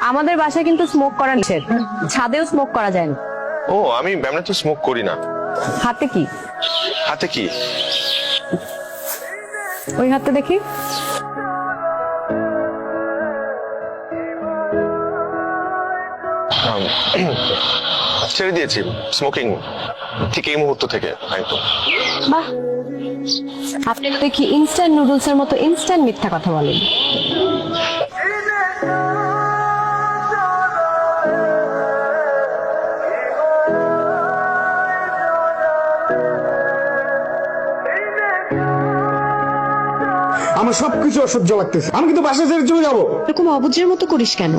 আমাদের বাসায় কিন্তু স্মোক করা নিষেধ, ছাদেও স্মোক করা যায় না। ও আমি এমনি তো স্মোক করি না। হাতে কি? হাতে কি? ওই হাতে দেখি। ছেড়ে দিয়েছি স্মোকিং ঠিক এই মুহূর্ত থেকে একদম। বাহ, আপনি তো দেখি ইনস্ট্যান্ট নুডলস এর মতো ইনস্ট্যান্ট মিথ্যা কথা বলেন। আমার সবকিছু অসহ্য লাগতেছে, আমি কিন্তু বাসা ছেড়ে চলে যাবো। এরকম অবুঝের মতো করিস কেন?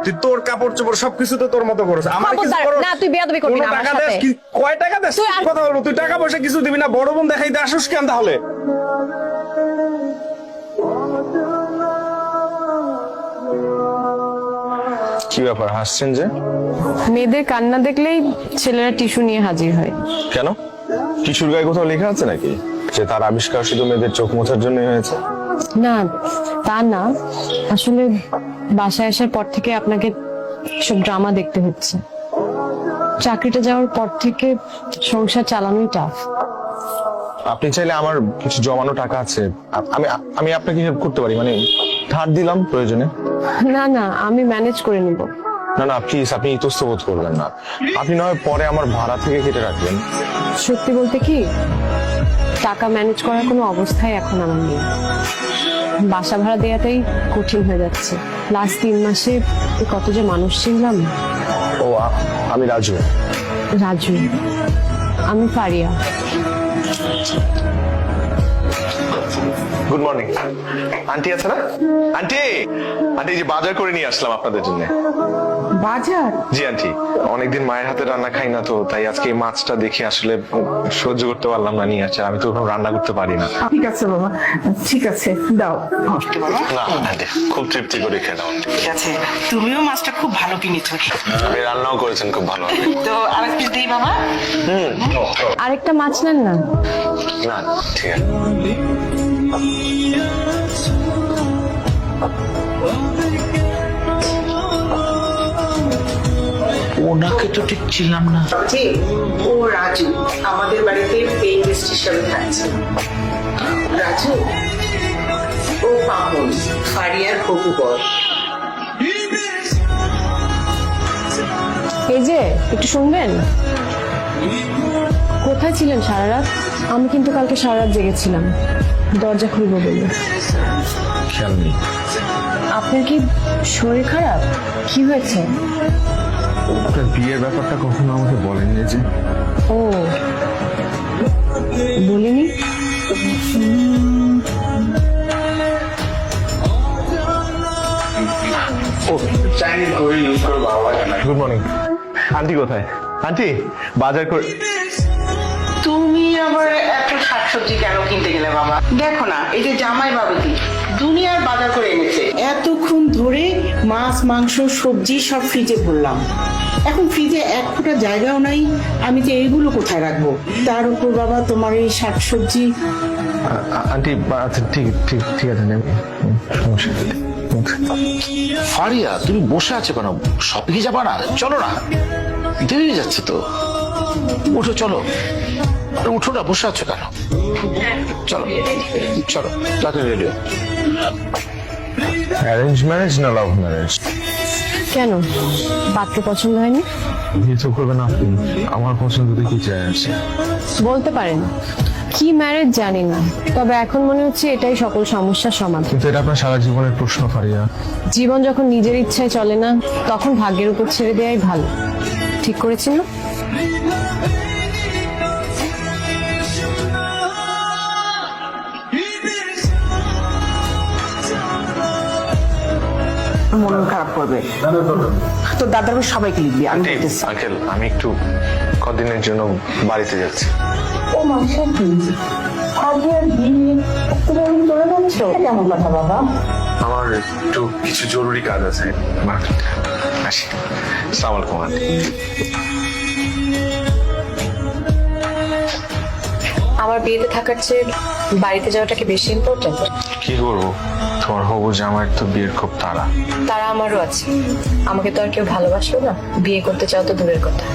তুই তোর কাপড় চোপড় সবকিছু তো তোর মতো করছ, আমার কিছু করো না, তুই বেয়াদবি করবি না আমার সাথে। কয় টাকা দেস? কথা বলবো, তুই টাকা পয়সা কিছু দিবি না, বড় বোন দেখাইতে আসুস কেন তাহলে? কি ব্যাপার হাসছেন যে? মেয়েদের কান্না দেখলেই ছেলেরা টিস্যু নিয়ে হাজির হয়। কেন? কিশোর গায়ে কোথাও লেখা আছে নাকি যে তার আবিষ্কার শুধু মেয়েদের চোখ মোছার জন্য হয়েছে? না, তা না, আসলে বাসায় আসার পর থেকে আপনাকে সব ড্রামা দেখতে হচ্ছে। চাকরিটা যাওয়ার পর থেকে সংসার চালানোই টাফ। আপনি চাইলে আমার কিছু জমানো টাকা আছে, আমি আমি আপনাকে হেল্প করতে পারি, মানে ধার দিলাম প্রয়োজনে। না না, আমি ম্যানেজ করে নিব। না না প্লিজ, আপনি ইতস্ত বোধ করবেন না। আপনি নয় পরে আমার ভাড়া থেকে কেটে রাখবেন। সত্যি বলতে কি, টাকা ম্যানেজ করার কোনো অবস্থায় এখন আমার নেই। বাসা ভাড়া দেওয়াটাই কঠিন হয়ে যাচ্ছে। লাস্ট 3 মাসে কত যে মানুষ চিনলাম। ও আমি রাজু। রাজু? আমি ফারিয়া। Good morning. আন্টি আছে না? আন্টি, আন্টি যে বাজার করে নিয়ে আসলাম আপনাদের জন্য। বাজার? জি আন্টি, অনেকদিন মায়ের হাতে রান্না খাই না, তো তাই আজকে এই মাছটা দেখে আসলে সহ্য করতে পারলাম না, নিয়ে আসছে। আমি তো ওরকম রান্না করতে পারি না। ঠিক আছে বাবা, ঠিক আছে, দাও বাবা। না আন্টি, খুব তৃপ্তি করে খেয়ে দাও আন্টি। ঠিক আছে, তুমিও মাছটা খুব ভালো কিনেছো। আপনি রান্নাও করেছেন খুব ভালো। তো আরেক পিস দিই বাবা। আরেকটা মাছ নেন না। না ঠিক আছে। ওনাকে তো ঠিক ছিলাম না। জি, ও রাজু, আমাদের বাড়িতে পেইং গেস্ট হিসেবে থাকছে। রাজু ও পাপন, ফারিয়ার হবু বর। এই যে একটু শুনবেন। কোথায় ছিলেন সারা রাত? আমি কিন্তু কালকে সারা রাত জেগেছিলাম দরজা খুলবো বলে। খেয়াল নেই। আপনার কি শরীর খারাপ? কি হয়েছে? আপনার বিয়ের ব্যাপারটা কখনো আমাকে বলেননি যে? ও বলিনি? Good morning. আন্টি কোথায়? আন্টি বাজার করে। তুমি আবার এত শাকসবজি কেন কিনতে গেলে বাবা? দেখো না, এই যে জামাই বাবুটি দুনিয়ার বাজার করে এনেছে। এতক্ষণ ধরে মাছ মাংস সবজি সব ফ্রিজে ভরলাম, এখন ফ্রিজে এক ফোঁটা জায়গাও নাই। আমি যে এইগুলো কোথায় রাখবো? তার উপর বাবা তোমার এই শাকসবজি। আন্টি আচ্ছা ঠিক ঠিক ঠিক আছে, সমস্যা নেই। ফারিয়া, তুমি বসে আছো কেন? শপিং যাবা না? চলো না, দেরি হয়ে যাচ্ছে তো। উঠো, চলো। আরে উঠো না, বসে আছো কেন? চলো চলো, তাড়াতাড়ি রেডি। অ্যারেঞ্জ ম্যারেজ না লাভ ম্যারেজ? কেন, পাত্র পছন্দ হয়নি? বিয়ে তো করবেন আপনি, আমার পছন্দ দেখে চাই আছে। বলতে পারেন কি ম্যারেজ জানি না, তবে এখন মনে হচ্ছে এটাই সকল সমস্যার সমাধান। কিন্তু এটা আপনার সারা জীবনের প্রশ্ন ফারিয়া। জীবন যখন নিজের ইচ্ছায় চলে না, তখন ভাগ্যের উপর ছেড়ে দেওয়াই ভালো। ঠিক করেছেন না? মন খারাপ করবে তো দাদার সবাইকে লিখবি। আমি আঙ্কেল আমি একটু কদিনের জন্য বাড়িতে যাচ্ছি। ও মানুষের কি ফারিয়ার বিয়ে তুমি চলে যাচ্ছ? কেমন কথা বাবা? আমার একটু কিছু জরুরি কাজ আছে। আসি। আসসালামু আলাইকুম আন্টি। আমার বিয়েতে থাকার চেয়ে বাড়িতে যাওয়াটা কি বেশি ইম্পর্টেন্ট? কি করবো, তোমার হবু জামাইয়ের তো বিয়ের খুব তাড়া। তারা আমারও আছে, আমাকে তো আর কেউ ভালোবাসলো না, বিয়ে করতে চাও তো দূরের কথা।